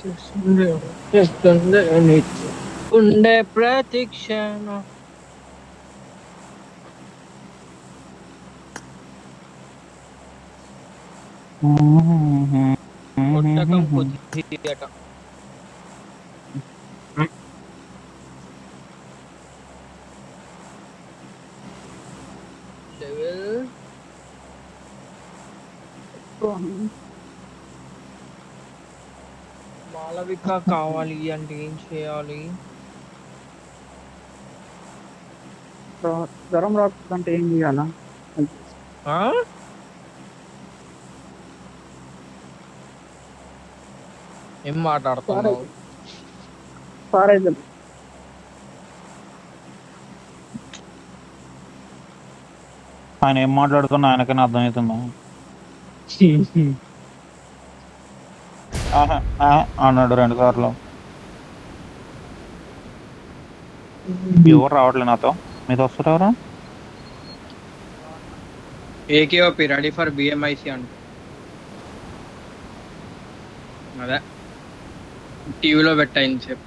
చేస్తుంది చేస్తుంది నిత్యం ఉండే ప్రతిక్షణ ఒట్టకం కుదియట డెవిల్ మాలవిక కావాలి అంటే ఏం చేయాలి? జ్వరం రాకుంటే ఏం చేయాలా? ఆ ఏం మాట్లాడుతున్నావు? ఆయన ఏం మాట్లాడుతున్నా ఆయనకైనా అర్థమవుతుందా అన్నాడు 2 సార్లు. ఎవరు రావట్లేదు నాతో. మీతో వస్తారా? ఏకేఓపి రెడీ ఫర్ బిఎంఐసి అంట. అదే టీవీలో పెట్టాయింది చెప్పు.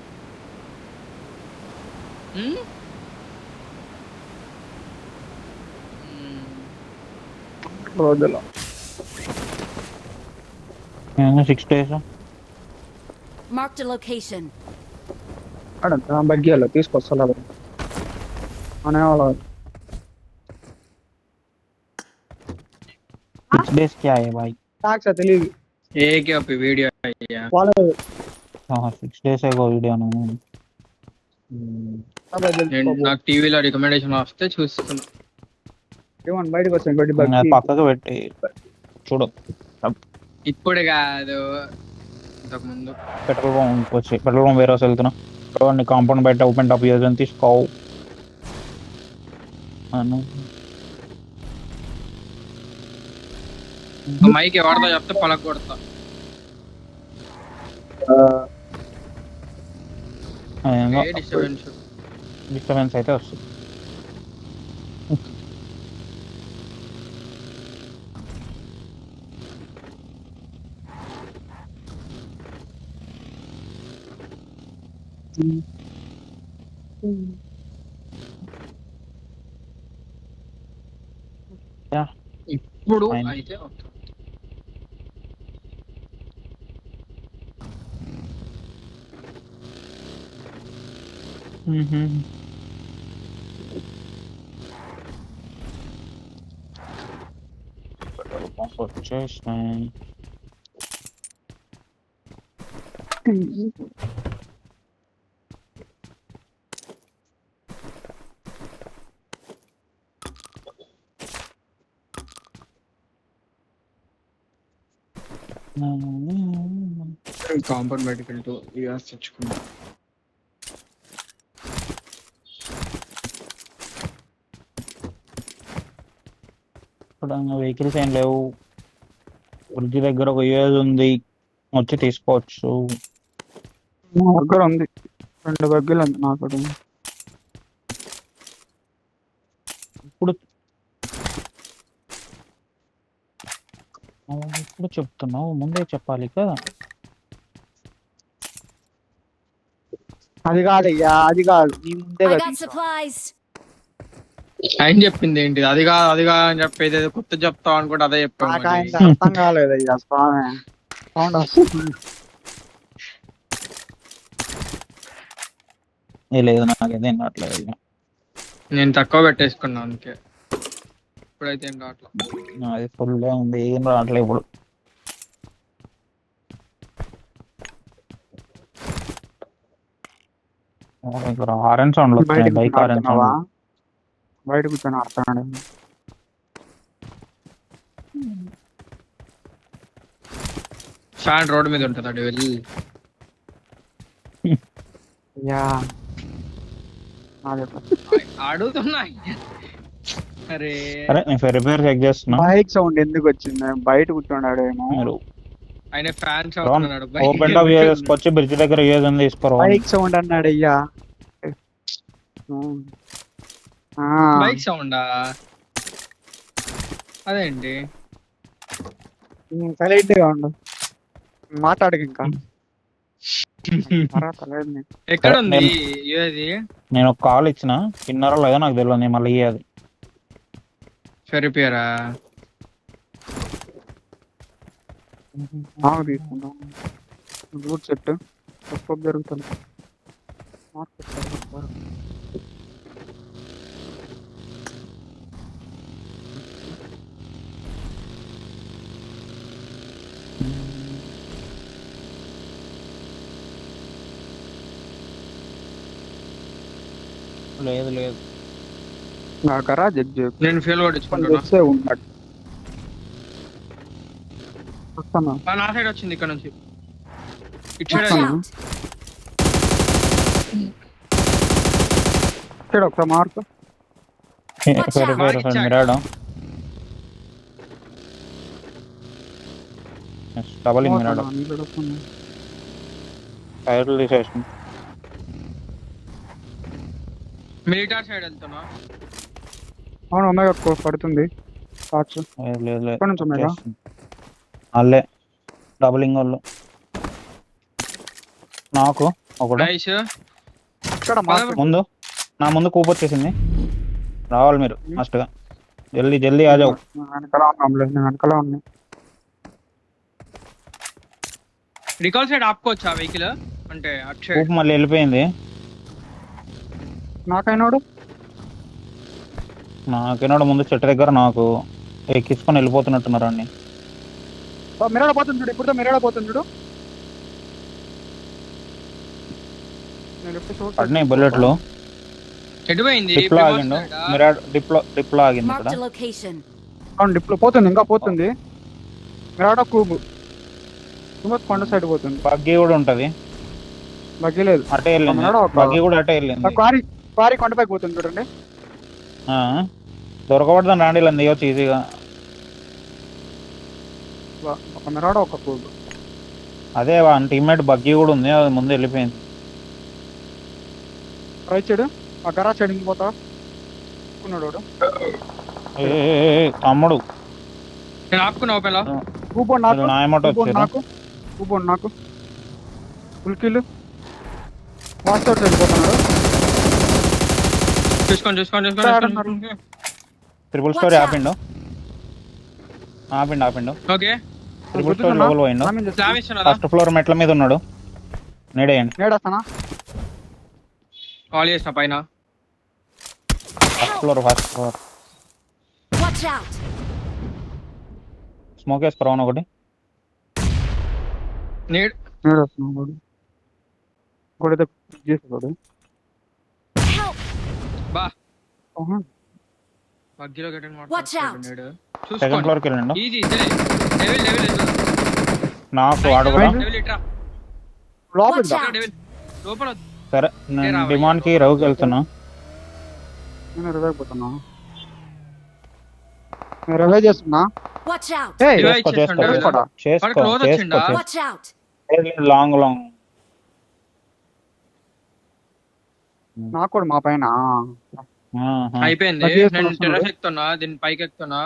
రోజులో 6 days. Marked a location. బగ్గియాలో తీసుకొస్తా అనేవాళ్ళు. 6 days क्या है भाई? సాక్షా తెలియదు ఏకేఓపి వీడియో అయ్యా. వాళ్ళు 6 days ago వీడియో. నాకు టీవీలో రికమెండేషన్ వస్తే చూస్తున్నా. ఏమన్నా బయటకు వచ్చాను పక్కకు పెట్టి చూడు. ఇప్పుడు కాదు, ఇంతకు ముందు. పెట్రోల్ పంప్ వచ్చి పెట్రోల్ పంప్ వేరే వెళ్తున్నా. కాంపౌండ్ బయట ఓపెన్ టాప్ చేసి తీసుకోవు. మైక్ ఎవరితో చెప్తే పలక కొడతా. డిస్టర్బెన్స్ అయితే వస్తుంది. ఇప్పుడు అయితే వచ్చేసినాయి. కాంపౌండ్ బయటకు వెళ్తూ యూఎస్ తెచ్చుకున్నా. ఇక్కడ వెహికల్స్ ఏం లేవు. బ్రిడ్జ్ దగ్గర ఒక యూఎస్ ఉంది, వచ్చి తీసుకోవచ్చు. నా దగ్గర ఉంది 2 బగ్గీలు ఉంది నాకు. ఇప్పుడు ఇప్పుడు చెప్తున్నావు, ముందే చెప్పాలి కదా. అది కాదయ్యా, అది కాదు, నీ ముందే I కదా got supplies. ఆయన చెప్పింది ఏంటి? అది కాదు అది కాదు అని చెప్పేది ఏదో కొత్త చెప్తావు అనుకుంటే అదే చెప్పాను. నాకు ఆయన అర్థం కాలేదయ్యా. స్వామి సౌండ్ వస్తుంది. లేదు నాకైతే రావట్లేదు. నేను తక్కువ పెట్టేసుకున్నా అందుకే. ఇప్పుడైతే ఏం రావట్లేదు. అది ఫుల్ ఉంది, ఏం రావట్లేదు ఇప్పుడు. ఇక్కడ హారన్ సౌండ్ వస్తున్నాయి, బైక్ హారన్ సౌండ్. బయట కూర్చొని ఆడుతున్నాడు. ఫ్యాన్ రోడ్ మీద ఉంటుంది అటు వెళ్ళి. యా అడుగుతున్నా. అరే అరే నేను రిపేర్ చెక్ చేస్తున్నా. బైక్ సౌండ్ ఎందుకు వచ్చింది? బయట కూర్చున్నాడు ఏమో. ఆయన ఫ్యాన్ సౌండ్ ఓపెన్ టాప్ చేసుకొచ్చి బ్రిడ్జ్ దగ్గర ఏదని తీసుకోరు. బైక్ సౌండ్ అన్నాడు అయ్యా. బైక్ సౌండా? అదేంటి? సైలెంట్ గా ఉండు, మాట్లాడక ఇంకా. తర్వాత లేదు నీకు. ఎక్కడ ఉంది ఏది నేను ఒక కాల్ ఇచ్చిన తిన్నారో లేదో నాకు తెలియదు, నేను మళ్ళీ ఇయ్యాది. సరిపోయారా? నాకు తీసుకుంటాం రూట్ సెట్ స్కోప్ జరుగుతుంది. లేదు లేదు గరాజ్ ఎగ్జిట్ నేను ఫెయిల్ కొట్టించుకుంటున్నా. చేస్తే ఉన్నాడు. వస్తాను నా సైడ్ వచ్చింది ఇక్కడ నుంచి. ఇటు Watch సైడ్ out! ఇక్కడ ఒక మార్క్ Watch సరే out. సరే మిరాడో డబల్ ఇన్ మిరాడో టైర్లు తీసేసింది. మిలిటరీ సైడ్ వెళ్తున్నా. అవును ఒమేగా పడుతుంది షార్ట్స్. లేదు లేదు లేదు ఎక్కడి నుంచి ఒమేగా? అల్లే డబులింగ్ వాళ్ళు నాకు ఒకడు నైస్. ఇక్కడ మార్క్ ముందు నా ముందు కూపు వచ్చేసింది. రావాలి మీరు ఫాస్ట్ గా, జల్దీ జల్దీ ఆజావు. వెనకాల ఉన్నాం లేదు, నేను వెనకాల ఉన్నా. రికాల్ సైడ్ ఆపుకోవచ్చా వెహికల్? అంటే అటు సైడ్ కూపు మళ్ళీ వెళ్ళిపోయింది. నాకైనాడు నాకేనాడు ముందు చెట్టు దగ్గర నాకు ఎక్కించుకొని వెళ్ళిపోతున్నట్టున్నారు అన్ని. మిరాడ పోతుంది చూడు, ఇప్పుడు మిరాడ పోతుంది చూడు. నేను ఎప్పుడు చూడలేదు. పడినాయి బుల్లెట్లు. ఎటు పోయింది? డిప్లో ఆగిండు మిరాడ్, డిప్లో ఆగింది ఇక్కడ. Marked a location. అవును డిప్లో పోతుంది, ఇంకా పోతుంది. మిరాడ కూబు సుమత్ కొండ సైడ్ పోతుంది. బగ్గీ కూడా ఉంటది, బగ్గి లేదు. అటే వెళ్ళింది. మిరాడ ఒక బగ్గీ కూడా అటే వెళ్ళింది. క్వారీ కొండపైకి పోతుంది చూడండి. ఆ, దొరకబడదాం రాండి, ఇలా తీయొచ్చు ఈజీగా. ఒక మిరాడ ఒక కూబు. అదే వాని టీమ్మేట్ బగ్గీ కూడా ఉంది, అది ముందు వెళ్ళిపోయింది. రైట్ సైడ్ ఆ గరా సైడ్ పోతా ఉన్నాడు వాడు. తమ్ముడు నేను ఆపుకున్నా ఓపెన్ లో. కూపోండి నాకు, నా ఏమట కూపోండి వచ్చారు. నాకు, కూపోండి నాకు. ఫుల్ కిల్ వాచ్ అవుట్ వెళ్ళిపోతున్నాడు. చూసుకోండి. ట్రిపుల్ స్టోరీ ఆపిండు. ఓకే ట్రిపుల్ స్టోరీ లోపల పోయిండు. స్లామ్ ఇస్తున్నా. ఫస్ట్ ఫ్లోర్ మెట్ల మీద ఉన్నాడు. నేడేయండి. నేడేస్తానా? కాల్ చేసిన పైన. First floor Watch out! Smoke వేసుకోరా ఒకటి. నేడేస్తున్నా వాడు. ఇంకోటైతే చేసేవాడు. Help! బా ఆహా. బగ్గీలో గెటన్ Watch out. మాట్లాడుతున్నాడు. సెకండ్ చూసుకోండి. ఫ్లోర్కి వెళ్ళండు. ఈజీ డెవిల్ నాకు వాడు కూడా. డెవిల్ ఇట్రా. లోపలికి దా. Watch out. డెవిల్ లోపల వద్దు. సరే నేను డిమాండ్ కి రవికి వెళ్తున్నా. నేను రివైవ్ పోతున్నా. నేను రివైవ్ చేస్తున్నా. Watch out! ఏయ్, రివైవ్ చేసుకో చేస్తుండే చేసుకో చేసుకోడా? చేసుకో close వచ్చిండా? చేసుకో. Watch out! లాంగ్ నాకు కూడా మా పైన అయిపోయింది. బగ్గీ వేసుకొని నేను వస్తున్నాడు. టెర్రస్ ఎక్కుతున్నా, దీని పైకి ఎక్కుతున్నా.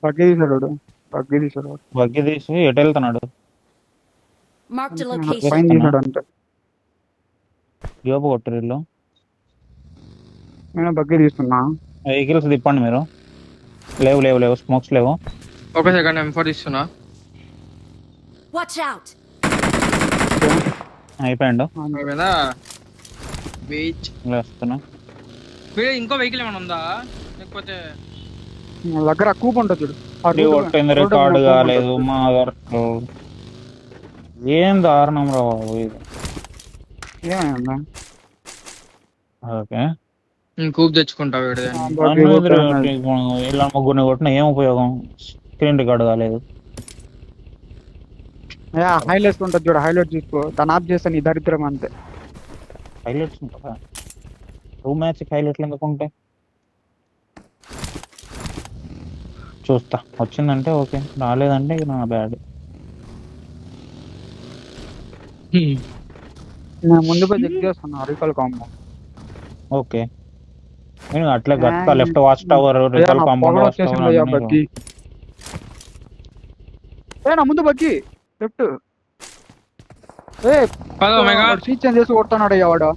బగ్గి తీసాడు వాడు. బగ్గి తీసాడు వాడు. బగ్గి తీసి ఎటు వెళ్తున్నాడు? Marked a పైన location. తీసాడు అంటే జోబు కొట్టరు ఇల్లు. నేను బగ్గి తీస్తున్నా. వెహికల్స్ తిప్పండి మీరు. లేవు స్మోక్స్ లేవు. ఒక సెకండ్ M4 ఇస్తున్నా. Watch out! అయిపోయిండు. అయిపోయిందా? వెయిట్. వస్తున్నా. వీడు ఇంకో వెహికల్ ఏమైనా ఉందా లేకపోతే? నా దగ్గర కూప్ ఉంటుంది చూడు. ఆ ఇది రోడ్డు కొట్టింది రోడ్డు రికార్డు మీద కాలేదు కూప్ మా ఆధార్. ఏం దారుణం రా బాబు ఇది. ఉంటుంది. ఏమైందా? ఓకే కూప్ తెచ్చుకుంటా వీడు. బగ్గి కొట్టాడు. ఇలా ముగ్గురిని కొట్టిన ఏం ఉపయోగం? స్క్రీన్ రికార్డు కాలేదు. హైలైట్స్ ఉంటుంది చూడు, హైలైట్ చూసుకో. దాన్ని ఆఫ్ చేస్తే నీ దరిద్రం అంతే. హైలైట్స్ ఉంటాయా? 2 మ్యాచ్ హైలైట్లు ఎందుకు ఉంటాయి? చూస్తా, వచ్చిందంటే ఓకే, రాలేదంటే ఇక నా బ్యాడ్. నేను ముందు పోయి చెక్ చేస్తున్నా రీకాల్ కాంబో. ఓకే నేను అట్లా గట్ట left watch tower recall compound watch tower buggy. నా ముందు బగ్గి లెఫ్ట్. ఏ పద ఒమేగా సీట్ చేంజ్ చేసి కొడుతున్నాడు అయ్యా వాడు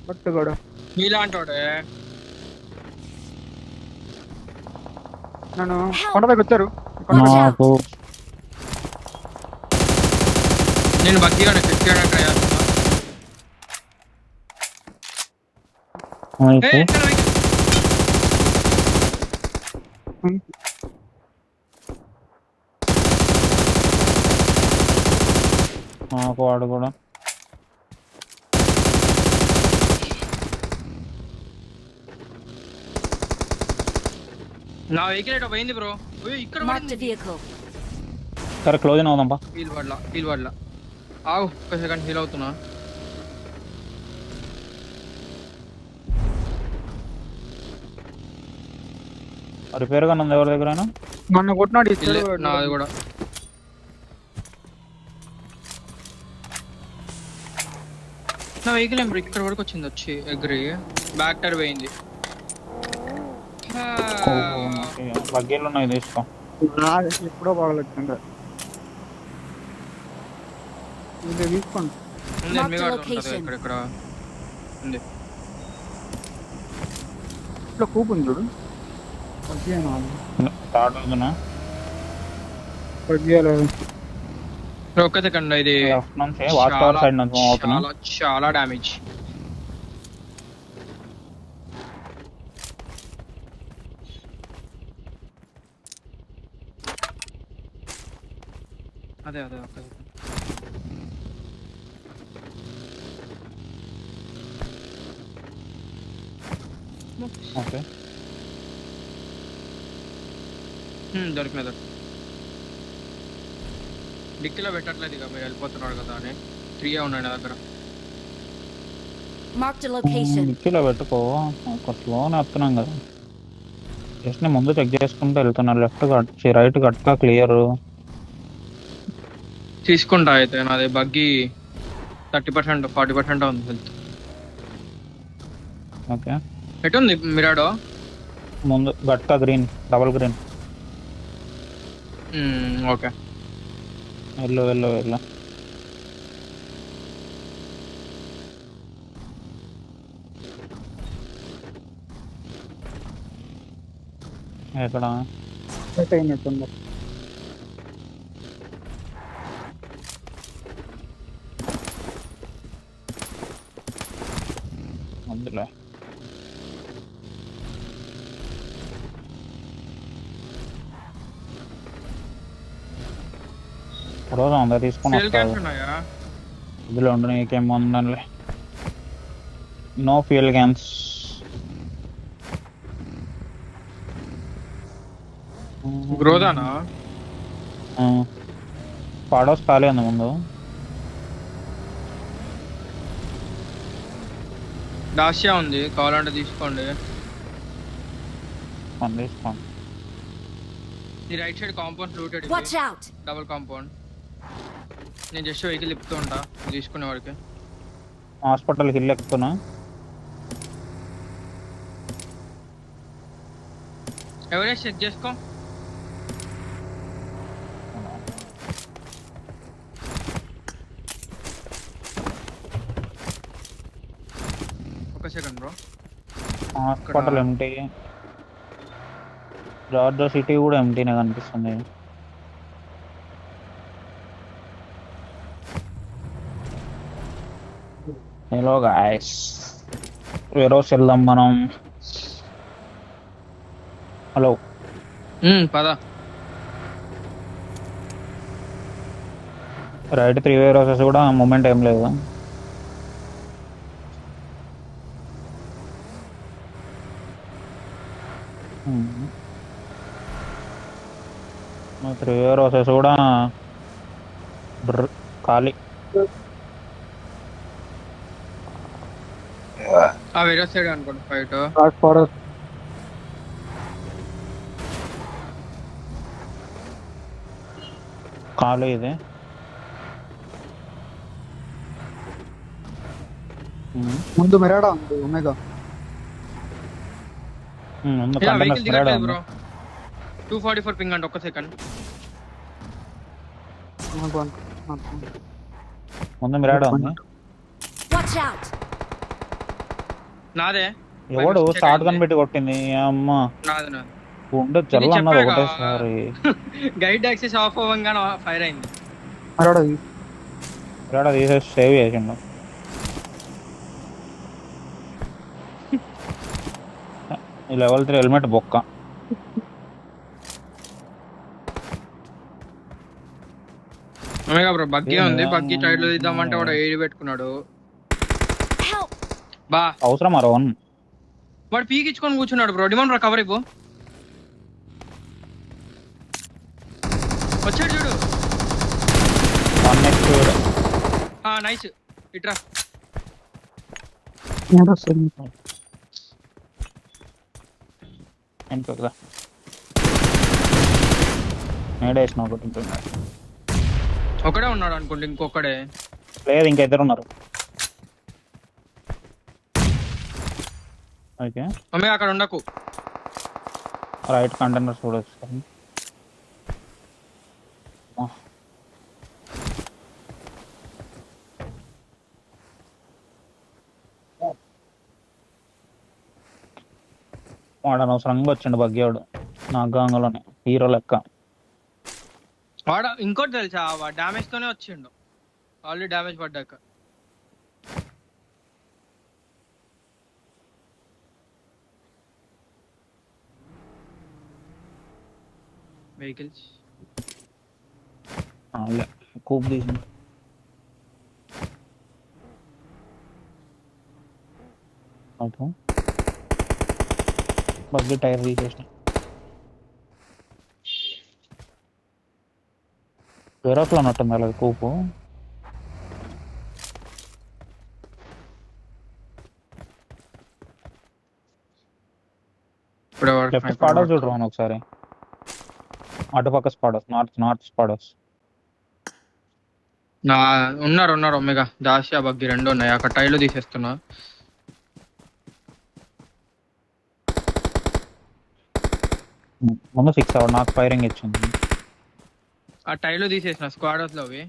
పట్టుగాడు. నీలాంటోడే. నన్ను కొండ దగ్గర వచ్చారు. నాకు నేను బగ్గిగా ఎక్కడ ట్రై చేస్తున్నా. అయితే నాకు వాడు కూడా నా వెహికల్ ఎటో పోయింది బ్రో. ఇక్కడ Marked a vehicle. సరే క్లోజ్ అవుదాంపా. హీల్ పడలా ఆగు ఒక్క సెకండ్ హీల్ అవుతున్నా. రిపేర్ గా ఉంది ఎవరి దగ్గర నన్ను కొట్టినాడు ఇస్తాడు. నాది కూడా. నా వెహికల్ ఏం ఇక్కడ వరకు వచ్చింది, వచ్చి ఎగ్రి బ్యాక్ టైర్ పోయింది. బగ్గీలు ఉన్నాయి తీసుకో. ఎప్పుడో బాగలేదు తీసుకోండి. ఇక్కడ ఉంది. ఇట్లా కూపు ఉంది చూడు. స్టార్ట్ అవుతున్నా ఒక్క సెకండ్. ఇది నుంచి వాచ్ టవర్ సైడ్ నుంచి అవుతున్నా. చాలా డ్యామేజ్. అదే ఒక్క సెకండ్. ఓకే దొరికినది. డిక్కీలో పెట్టట్లేదు ఇక, మీరు వెళ్ళిపోతున్నాడు కదా అని. 3 ఉన్నాయి నా దగ్గర. Marked a location. డిక్కీలో పెట్టుకో. ఒక స్లోనే వస్తున్నాం కదా. జస్ట్ నేను ముందు చెక్ చేసుకుంటూ వెళ్తున్నా. లెఫ్ట్ కట్ రైట్ కట్గా క్లియర్ తీసుకుంటా. అయితే నాది బగ్గి 30% 40% ఉంది హెల్త్. ఓకే ఎటుంది మిరాడో? ముందు గట్కా గ్రీన్ డబల్ గ్రీన్. ఓకే వెళ్ళు వెళ్ళు వెళ్ళు. ఎక్కడ అందులో రోజు అందరు తీసుకొని వస్తారు. ఇందులో ఉండు, నీకేం ఉండాలి. No fuel cans. గ్రోదానా? పాడోస్ ఖాళీ ఉంది ముందు. డాషియా ఉంది, కావాలంటే తీసుకోండి. తీసుకోండి. ఈ right side compound looted. Watch out. Double compound. నేను జస్ట్ వెహికల్ తిప్పుతూ ఉంటా తీసుకునే వాడికి. హాస్పిటల్కి వెళ్ళి ఎక్కుతున్నా. ఎవరైనా చెక్ చేసుకో. ఒక సెకండ్ బ్రో. Hospital empty. జార్జా సిటీ కూడా ఎంటీనే కనిపిస్తుంది. హలో గాయస్, వేరోస్ వెళ్దాం మనం. హలో పద. రైట్ 3 వేరోసెస్ కూడా మూమెంట్ ఏం లేదు. త్రీ వేరోసెస్ కూడా ఖాళీ. వేరే సైడ్ అనుకోండి ఫైట్. ఖాళీ ఇది. ముందు మెరాడా ఉంది ఒమేగా. వెహికల్ దిగట్లేదు బ్రో. 244 పింగ్ అండి. ఒక్క సెకండ్. ముందు మిరాడో ఉంది. Watch out! నాదే ఎవడు mistake షార్ట్ అయింది. గన్ పెట్టి కొట్టింది అమ్మ నాది గుండె చల్ల అన్నది చెప్పాగా. ఒకటేసారి. గైడ్ యాక్సెస్ ఆఫ్ అవ్వగానే ఫైర్ అయింది. మరాడో మిరాడో తీసేసి సేవ్ చేసిండు. ఈ లెవెల్ 3 హెల్మెట్ బొక్క. ఒమేగా బ్రో బగ్గీ ఉంది, బగ్గీ టైర్ లో తీద్దామంటే వాడు ఏడి పెట్టుకున్నాడు. Help! బా అవసరం రోహన్. వాడు పీకిచ్చుకొని కూర్చున్నాడు బ్రో. డిమాండ్ బ్రో కవర్ ఇవ్వు. వచ్చాడు చూడు. నెక్స్ట్ నైస్ ఇట్రా. ఎంత కదా నేడేసిన ఒకటి ఉంటుంది. ఒకడే ఉన్నాడు అనుకోండి, ఇంకొకడే. లేదు ఇంకా ఇద్దరు ఉన్నారు. ఓకే ఒమేగా అక్కడ ఉండకు. రైట్ కంటైనర్స్ కూడా వస్తాయి. వాడు అనవసరంగా వచ్చిండు బగ్గేవాడు నా గంగలోనే హీరో లెక్క. వాడు ఇంకోటి తెలుసా, వాడు డామేజ్ తోనే వచ్చిండు. ఆల్రెడీ డామేజ్ పడ్డాక. వెహికల్స్ కూప్ తీసిండు. ఓకే బగ్గి టైర్ తీసేసిన. వేరస్లో ఉన్నట్టుంది అలాగే కూపు. ఇప్పుడు లెఫ్ట్ స్పాడర్స్ చూడరు అని ఒకసారి. అటుపక్క స్పాడర్స్, నార్త్ స్పాడర్స్. ఉన్నారు ఒమేగా దాసియా బగ్గి రెండు ఉన్నాయి. అక్కడ టైర్లు తీసేస్తున్నా. ముందు 6 అవర్ నాకు ఫైరింగ్ ఇచ్చింది. ఆ టైర్లు తీసేసిన స్క్వాడర్స్ లో అవి.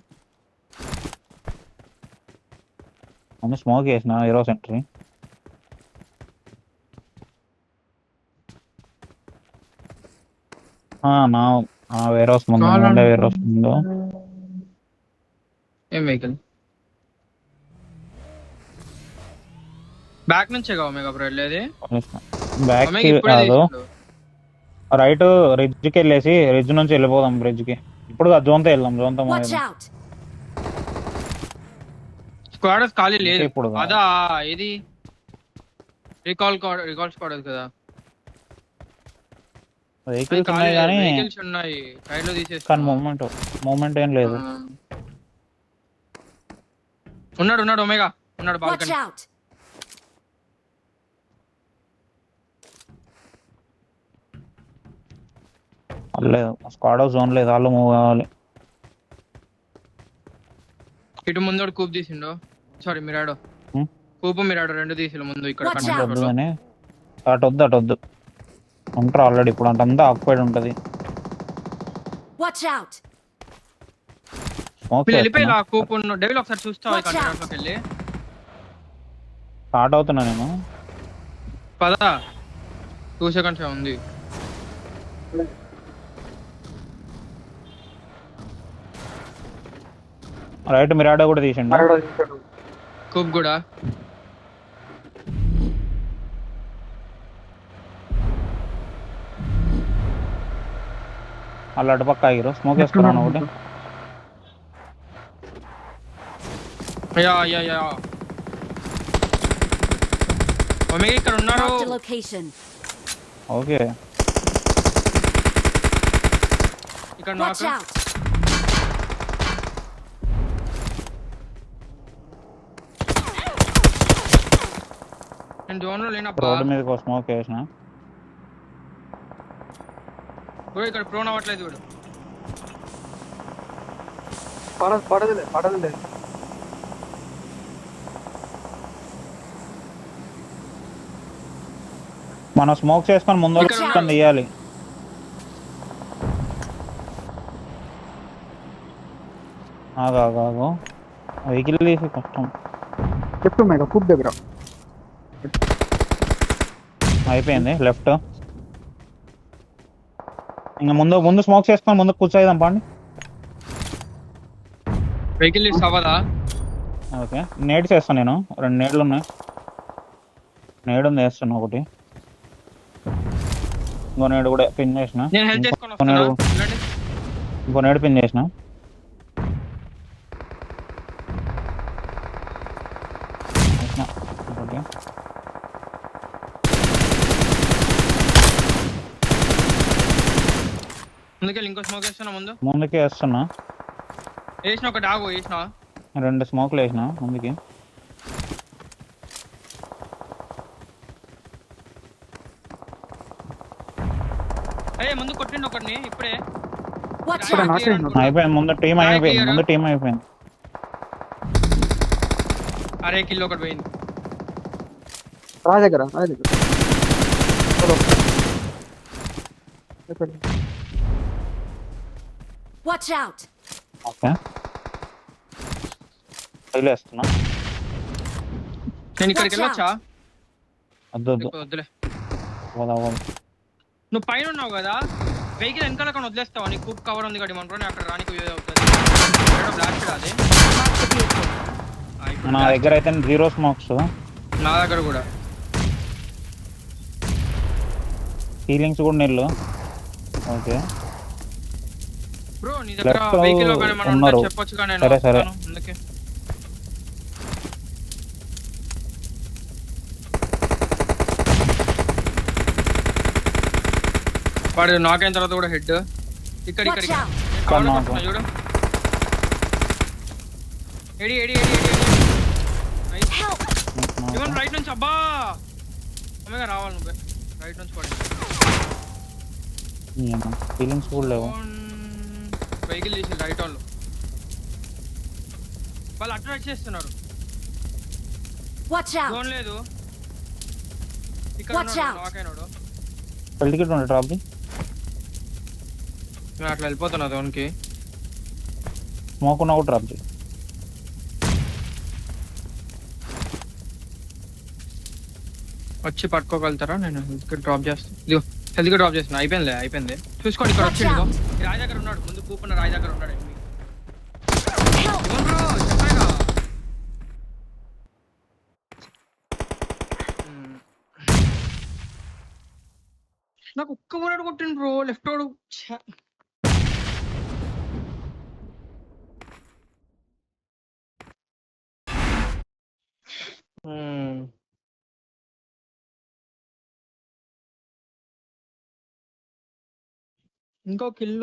ముందు స్మోక్ చేసిన హీరో సెంట్రీ. నా వేర్ హౌస్ ముందు వేర్ హౌస్ ముందు. ఏం వెహికల్ బ్యాక్ నుంచే ఒమేగా బ్రో వెళ్ళేది. బ్యాక్ ఒమేగా ఇప్పుడే కాదు, తీసిండు. రైట్ రిడ్జ్కి వెళ్ళేసి రిడ్జ్ నుంచి వెళ్ళిపోదాం బ్రిడ్జ్కి. ఇప్పుడు జోన్తో వెళ్దాం, జోన్తో Watch out! స్క్వాడర్స్ ఖాళీ లేదు ఇప్పుడు అదా. ఇది రికాల్ స్క్వాడర్స్ కదా. వెహికల్స్ ఉన్నాయి కానీ వెహికల్స్ ఉన్నాయి, టైర్లు కానీ తీసేస్తున్నా. మూమెంట్ ఏం లేదు. ఉన్నాడు ఒమేగా ఉన్నాడు Watch బాల్కనీ. out! లేదు స్క్వాడ్ జోన్ లేదు, వాళ్ళు మూవ్ కావాలి. ఇటు ముందు కూప్ తీసిండు. సారీ మిరాడో. కూపు మిరాడో రెండు తీసిండు ముందు ఇక్కడ. Watch container out. లో. అని అటు వద్దు ఉంటారు ఆల్రెడీ. ఇప్పుడు అంతా ఆక్యుపైడ్ ఉంటుంది. Watch out! స్మోక్ వీళ్ళు వెళ్ళిపోయి కూపు డెవిల్ ఒకసారి చూస్తావా Watch కంటైనర్ లోకి వెళ్ళి. స్టార్ట్ అవుతున్నా నేను. పదా 2 seconds ఉంది. రైట్ మిరాడో కూడా తీసిండు. కూప్ కూడా వాళ్ళు అటుపక్క ఆగిరు. స్మోక్ వేసుకున్నాను ఒకటి. యా ఒమేగా ఇక్కడ ఉన్నారు. Marked a location. ఓకే ఇక్కడ Watch నాకు out! నేను జోన్ లో లేనబ్బా. రోడ్డు మీదకి స్మోక్ వేసిన. బ్రో ఇక్కడ ప్రోన్ అవ్వట్లేదు వీడు. పడదులే మనం స్మోక్ చేసుకొని ముందు ఇక్కడ తీయాలి. ఆగు వెహికల్ తీసి కష్టం. లెఫ్ట్ ఉన్నాయి కూప్ దగ్గర. అయిపోయింది లెఫ్ట్. ఇంకా ముందు ముందు స్మోక్ చేసుకొని ముందు కూర్చోదాం పండి. వెహికల్ లిస్ట్ అవ్వదా? ఓకే నేడు చేస్తాను నేను. 2 నేడులు ఉన్నాయి. నేడు ఉంది వేస్తున్నా ఒకటి. ఇంకో నేడు కూడా పిన్ చేసిన. నేను హెల్ప్ చేసుకొని వస్తున్నా. వెళ్ళండి. ఇంకో నేడు పిన్ చేసిన. ఒకటి. ముందుకెళ్ళి ఇంకో స్మోక్ వేస్తున్నా. ముందుకే వేస్తున్నా. వేసిన ఒక డాగు వేసిన. 2 స్మోక్లు వేసిన ముందుకి. అయ్యే ముందు కొట్టిండి ఒకటిని ఇప్పుడే. Watch ఇక్కడ out! నాకేంటి? అయిపోయింది ముందు టీం అయిపోయింది. ముందు టీం అయిపోయింది. అరే కిల్ ఒకటి పోయింది. రా దగ్గర చలో. Watch out! ఓకే వదిలేస్తున్నా. నేను ఇక్కడికి Watch వెళ్ళొచ్చా? వద్దు వద్దు వద్దులే. పోదా పోదా. నువ్వు పైన ఉన్నావు కదా, వెహికల్ వెనకాల కానీ వదిలేస్తావా? నీకు కూప్ కవర్ ఉంది కదా మనకు, అక్కడ రానికి యూజ్ అవుతుంది. బ్లాస్ట్ అది నా దగ్గర అయితే 0 స్మోక్స్. నా దగ్గర కూడా హీలింగ్స్ కూడా నీళ్ళు. ఓకే బ్రో నీ దగ్గర Left వెహికల్ లో కానీ మనం ఉన్నారు. చెప్పొచ్చు కానీ నేను సరే, సరే. వస్తాను అందుకే. వాడు నాకైన తర్వాత కూడా హెడ్ ఇక్కడ ఇక్కడ Watch out! కవర్ నాకు. కొట్టున్నా చూడు. ఎడి ఎడి ఎడి ఎడి నైస్. Help! ఇవన్ రైట్ నుంచి అబ్బా అమ్మగా రావాలి నువ్వే రైట్ నుంచి పడి. హీలింగ్స్ కూడా లేవు. వెహికల్ తీసి రైట్ వాళ్ళు అట్రాక్ట్ చేస్తున్నారు. Watch out! జోన్ లేదు ఇక్కడ Watch out. నాకైనాడు. టికెట్ ఉండే డ్రాప్. నేను అట్లా వెళ్ళిపోతున్నా జోన్కి. స్మోక్ ఉన్నా కూడా డ్రాప్ చేయి. వచ్చి పట్టుకోగలుగుతారా? నేను హెల్త్ డ్రాప్ చేస్తాను. ఇదిగో హెల్త్ డ్రాప్ చేస్తున్నా. అయిపోయింది చూసుకోండి. ఇక్కడ Watch వచ్చిండు. out. ఈ రాయి దగ్గర ఉన్నాడు. ముందు కూపున్న రాయి దగ్గర ఉన్నాడు. Help! ఇవ్వను బ్రో చెప్పాగా. నాకు ఒక్క ఊరాడు కొట్టిండు బ్రో లెఫ్ట్ వాడు. ఇంకో కిల్